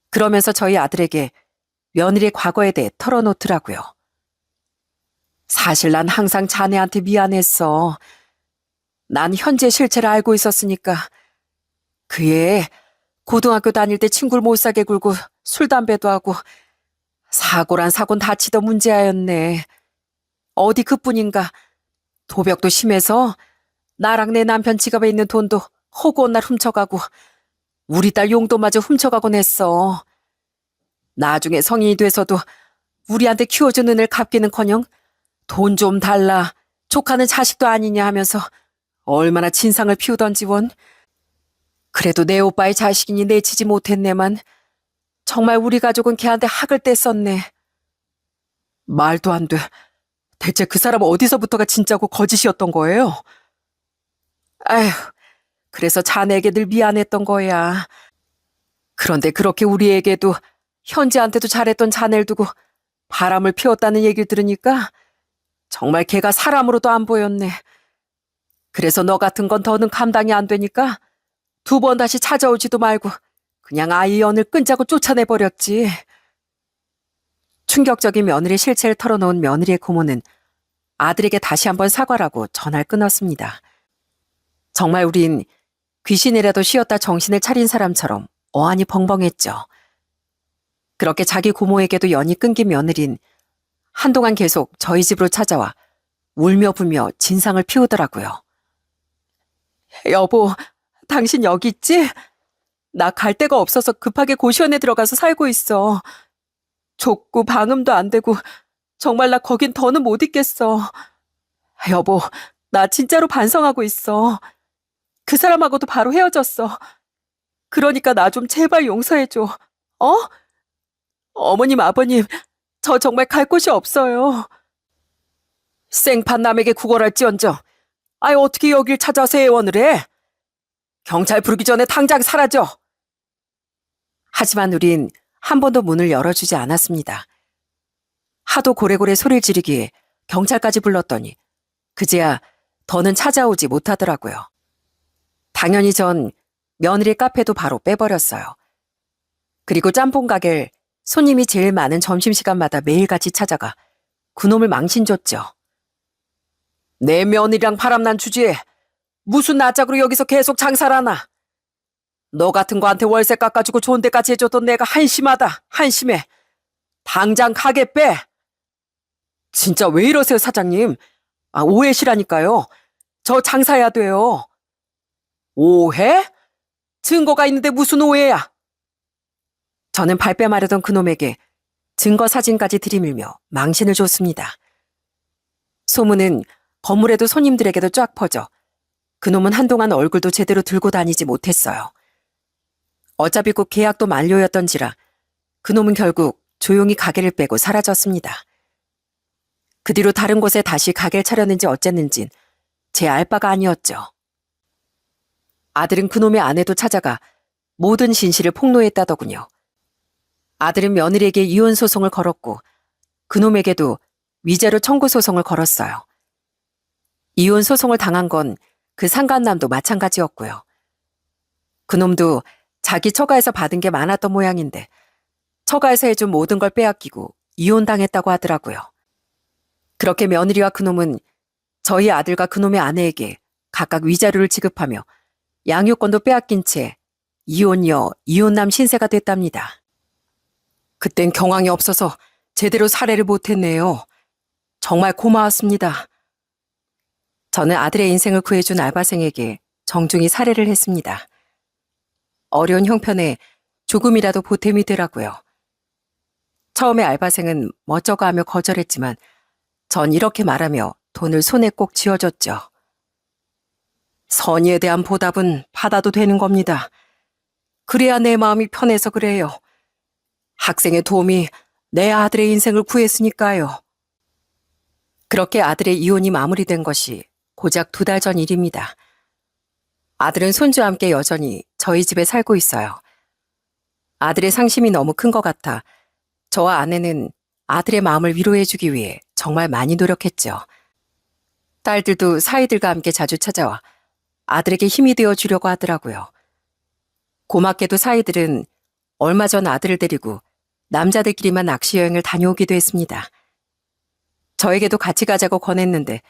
그러면서 저희 아들에게 며느리의 과거에 대해 털어놓더라고요. 사실 난 항상 자네한테 미안했어. 난 현재 실체를 알고 있었으니까. 그 애 고등학교 다닐 때 친구를 못 사게 굴고 술 담배도 하고 사고란 사고는 다치던 문제아였네. 어디 그뿐인가. 도벽도 심해서 나랑 내 남편 지갑에 있는 돈도 허구한 날 훔쳐가고 우리 딸 용돈마저 훔쳐가곤 했어. 나중에 성인이 돼서도 우리한테 키워준 은혜를 갚기는커녕 돈 좀 달라, 조카는 자식도 아니냐 하면서 얼마나 진상을 피우던지 원. 그래도 내 오빠의 자식이니 내치지 못했네만 정말 우리 가족은 걔한테 학을 뗐었네. 말도 안 돼. 대체 그 사람 어디서부터가 진짜고 거짓이었던 거예요? 아휴, 그래서 자네에게 늘 미안했던 거야. 그런데 그렇게 우리에게도 현지한테도 잘했던 자네를 두고 바람을 피웠다는 얘기를 들으니까 정말 걔가 사람으로도 안 보였네. 그래서 너 같은 건 더는 감당이 안 되니까 2번 다시 찾아오지도 말고 그냥 아이 연을 끈자고 쫓아내버렸지. 충격적인 며느리 실체를 털어놓은 며느리의 고모는 아들에게 다시 한번 사과라고 전화를 끊었습니다. 정말 우린 귀신이라도 쉬었다 정신을 차린 사람처럼 어안이 벙벙했죠. 그렇게 자기 고모에게도 연이 끊긴 며느린 한동안 계속 저희 집으로 찾아와 울며 불며 진상을 피우더라고요. 여보, 당신 여기 있지? 나 갈 데가 없어서 급하게 고시원에 들어가서 살고 있어. 좁고 방음도 안 되고 정말 나 거긴 더는 못 있겠어. 여보, 나 진짜로 반성하고 있어. 그 사람하고도 바로 헤어졌어. 그러니까 나 좀 제발 용서해줘. 어? 어머님, 아버님, 저 정말 갈 곳이 없어요. 생판 남에게 구걸할지언정. 아이, 어떻게 여길 찾아서 애원을 해? 경찰 부르기 전에 당장 사라져. 하지만 우린 한 번도 문을 열어주지 않았습니다. 하도 고래고래 소리를 지르기에 경찰까지 불렀더니 그제야 더는 찾아오지 못하더라고요. 당연히 전 며느리 카페도 바로 빼버렸어요. 그리고 짬뽕 가게를 손님이 제일 많은 점심시간마다 매일같이 찾아가 그놈을 망신줬죠. 내 며느리랑 바람난 주제에 무슨 낯짝으로 여기서 계속 장사를 하나. 너 같은 거한테 월세 깎아주고 좋은 데까지 해줬던 내가 한심하다. 한심해. 당장 가게 빼. 진짜 왜 이러세요, 사장님? 오해시라니까요. 저 장사해야 돼요. 오해? 증거가 있는데 무슨 오해야? 저는 발뺌하려던 그놈에게 증거 사진까지 들이밀며 망신을 줬습니다. 소문은 건물에도 손님들에게도 쫙 퍼져 그놈은 한동안 얼굴도 제대로 들고 다니지 못했어요. 어차피 곧 계약도 만료였던지라 그놈은 결국 조용히 가게를 빼고 사라졌습니다. 그 뒤로 다른 곳에 다시 가게를 차렸는지 어쨌는진 제 알 바가 아니었죠. 아들은 그놈의 아내도 찾아가 모든 진실을 폭로했다더군요. 아들은 며느리에게 이혼 소송을 걸었고 그놈에게도 위자료 청구 소송을 걸었어요. 이혼 소송을 당한 건 그 상간남도 마찬가지였고요. 그놈도 자기 처가에서 받은 게 많았던 모양인데 처가에서 해준 모든 걸 빼앗기고 이혼당했다고 하더라고요. 그렇게 며느리와 그놈은 저희 아들과 그놈의 아내에게 각각 위자료를 지급하며 양육권도 빼앗긴 채 이혼녀, 이혼남 신세가 됐답니다. 그땐 경황이 없어서 제대로 살해를 못했네요. 정말 고마웠습니다. 저는 아들의 인생을 구해준 알바생에게 정중히 사례를 했습니다. 어려운 형편에 조금이라도 보탬이 되라고요. 처음에 알바생은 멋쩍어 하며 거절했지만 전 이렇게 말하며 돈을 손에 꼭 쥐어줬죠. 선의에 대한 보답은 받아도 되는 겁니다. 그래야 내 마음이 편해서 그래요. 학생의 도움이 내 아들의 인생을 구했으니까요. 그렇게 아들의 이혼이 마무리된 것이 고작 2달 전 일입니다. 아들은 손주와 함께 여전히 저희 집에 살고 있어요. 아들의 상심이 너무 큰 것 같아 저와 아내는 아들의 마음을 위로해주기 위해 정말 많이 노력했죠. 딸들도 사이들과 함께 자주 찾아와 아들에게 힘이 되어 주려고 하더라고요. 고맙게도 사이들은 얼마 전 아들을 데리고 남자들끼리만 낚시 여행을 다녀오기도 했습니다. 저에게도 같이 가자고 권했는데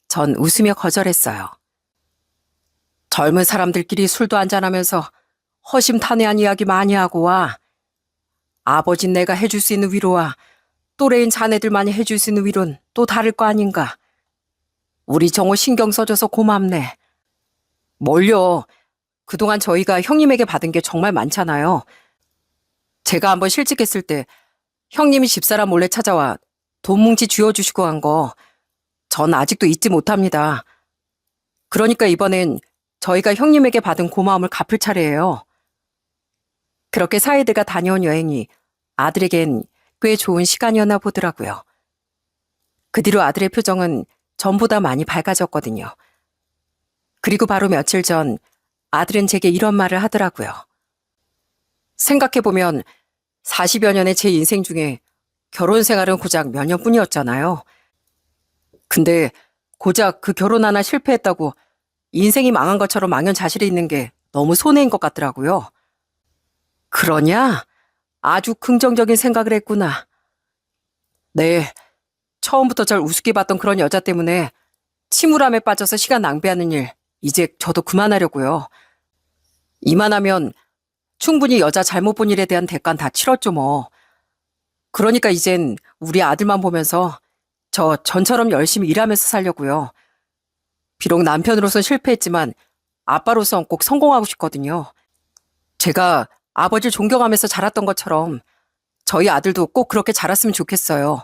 전 웃으며 거절했어요. 젊은 사람들끼리 술도 한잔하면서 허심탄회한 이야기 많이 하고 와. 아버진 내가 해줄 수 있는 위로와 또래인 자네들만이 해줄 수 있는 위로는 또 다를 거 아닌가. 우리 정호 신경 써줘서 고맙네. 뭘요. 그동안 저희가 형님에게 받은 게 정말 많잖아요. 제가 한번 실직했을 때 형님이 집사람 몰래 찾아와 돈 뭉치 쥐어주시고 한 거 전 아직도 잊지 못합니다. 그러니까 이번엔 저희가 형님에게 받은 고마움을 갚을 차례예요. 그렇게 사이들과 다녀온 여행이 아들에겐 꽤 좋은 시간이었나 보더라고요. 그 뒤로 아들의 표정은 전보다 많이 밝아졌거든요. 그리고 바로 며칠 전 아들은 제게 이런 말을 하더라고요. 생각해보면 40여 년의 제 인생 중에 결혼 생활은 고작 몇 년뿐이었잖아요. 근데 고작 그 결혼 하나 실패했다고 인생이 망한 것처럼 망연자실해 있는 게 너무 손해인 것 같더라고요. 그러냐? 아주 긍정적인 생각을 했구나. 네, 처음부터 절 우습게 봤던 그런 여자 때문에 침울함에 빠져서 시간 낭비하는 일 이제 저도 그만하려고요. 이만하면 충분히 여자 잘못 본 일에 대한 대가는 다 치렀죠, 뭐. 그러니까 이젠 우리 아들만 보면서 저 전처럼 열심히 일하면서 살려고요. 비록 남편으로선 실패했지만 아빠로선 꼭 성공하고 싶거든요. 제가 아버지를 존경하면서 자랐던 것처럼 저희 아들도 꼭 그렇게 자랐으면 좋겠어요.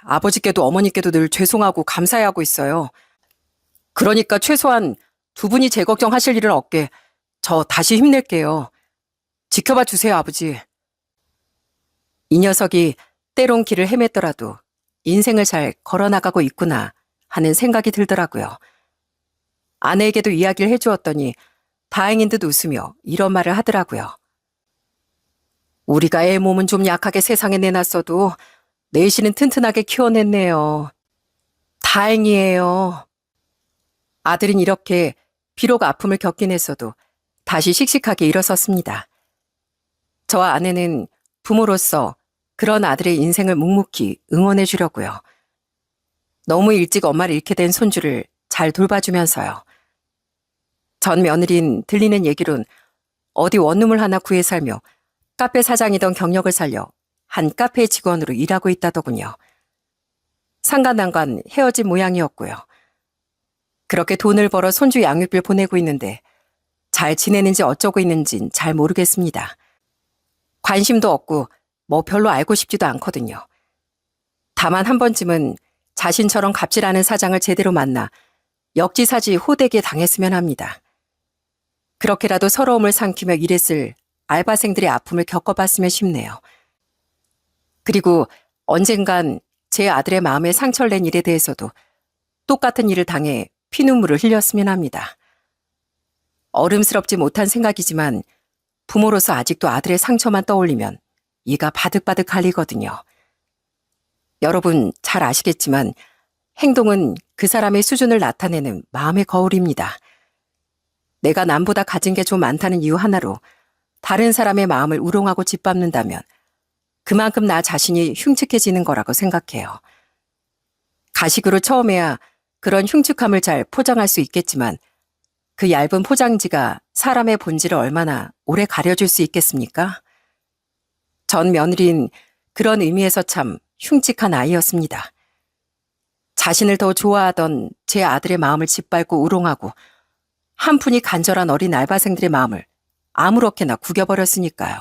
아버지께도 어머니께도 늘 죄송하고 감사해하고 있어요. 그러니까 최소한 두 분이 제 걱정하실 일은 없게 저 다시 힘낼게요. 지켜봐 주세요, 아버지. 이 녀석이 때론 길을 헤맸더라도 인생을 잘 걸어나가고 있구나 하는 생각이 들더라고요. 아내에게도 이야기를 해주었더니 다행인 듯 웃으며 이런 말을 하더라고요. 우리가 애 몸은 좀 약하게 세상에 내놨어도 내실은 튼튼하게 키워냈네요. 다행이에요. 아들은 이렇게 비록 아픔을 겪긴 했어도 다시 씩씩하게 일어섰습니다. 저와 아내는 부모로서 그런 아들의 인생을 묵묵히 응원해 주려고요. 너무 일찍 엄마를 잃게 된 손주를 잘 돌봐주면서요. 전 며느린 들리는 얘기론 어디 원룸을 하나 구해 살며 카페 사장이던 경력을 살려 한 카페 직원으로 일하고 있다더군요. 상간난간 헤어진 모양이었고요. 그렇게 돈을 벌어 손주 양육비를 보내고 있는데 잘 지내는지 어쩌고 있는진 잘 모르겠습니다. 관심도 없고 뭐 별로 알고 싶지도 않거든요. 다만 한 번쯤은 자신처럼 갑질 않은 사장을 제대로 만나 역지사지 호되게 당했으면 합니다. 그렇게라도 서러움을 삼키며 일했을 알바생들의 아픔을 겪어봤으면 싶네요. 그리고 언젠간 제 아들의 마음에 상처를 낸 일에 대해서도 똑같은 일을 당해 피눈물을 흘렸으면 합니다. 어름스럽지 못한 생각이지만 부모로서 아직도 아들의 상처만 떠올리면 이가 바득바득 갈리거든요. 여러분 잘 아시겠지만 행동은 그 사람의 수준을 나타내는 마음의 거울입니다. 내가 남보다 가진 게 좀 많다는 이유 하나로 다른 사람의 마음을 우롱하고 짓밟는다면 그만큼 나 자신이 흉측해지는 거라고 생각해요. 가식으로 처음에야 그런 흉측함을 잘 포장할 수 있겠지만 그 얇은 포장지가 사람의 본질을 얼마나 오래 가려줄 수 있겠습니까? 전 며느리는 그런 의미에서 참 흉측한 아이였습니다. 자신을 더 좋아하던 제 아들의 마음을 짓밟고 우롱하고 한푼이 간절한 어린 알바생들의 마음을 아무렇게나 구겨버렸으니까요.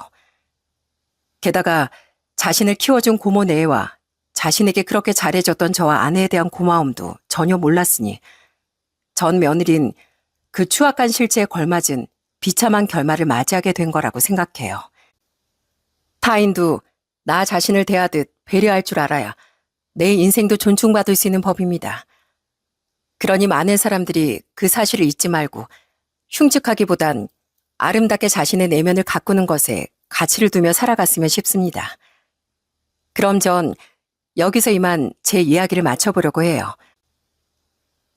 게다가 자신을 키워준 고모 내외와 자신에게 그렇게 잘해줬던 저와 아내에 대한 고마움도 전혀 몰랐으니 전 며느린 그 추악한 실체에 걸맞은 비참한 결말을 맞이하게 된 거라고 생각해요. 타인도 나 자신을 대하듯 배려할 줄 알아야 내 인생도 존중받을 수 있는 법입니다. 그러니 많은 사람들이 그 사실을 잊지 말고 흉측하기보단 아름답게 자신의 내면을 가꾸는 것에 가치를 두며 살아갔으면 싶습니다. 그럼 전 여기서 이만 제 이야기를 마쳐보려고 해요.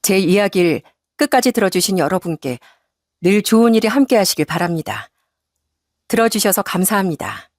제 이야기를 끝까지 들어주신 여러분께 늘 좋은 일이 함께 하시길 바랍니다. 들어주셔서 감사합니다.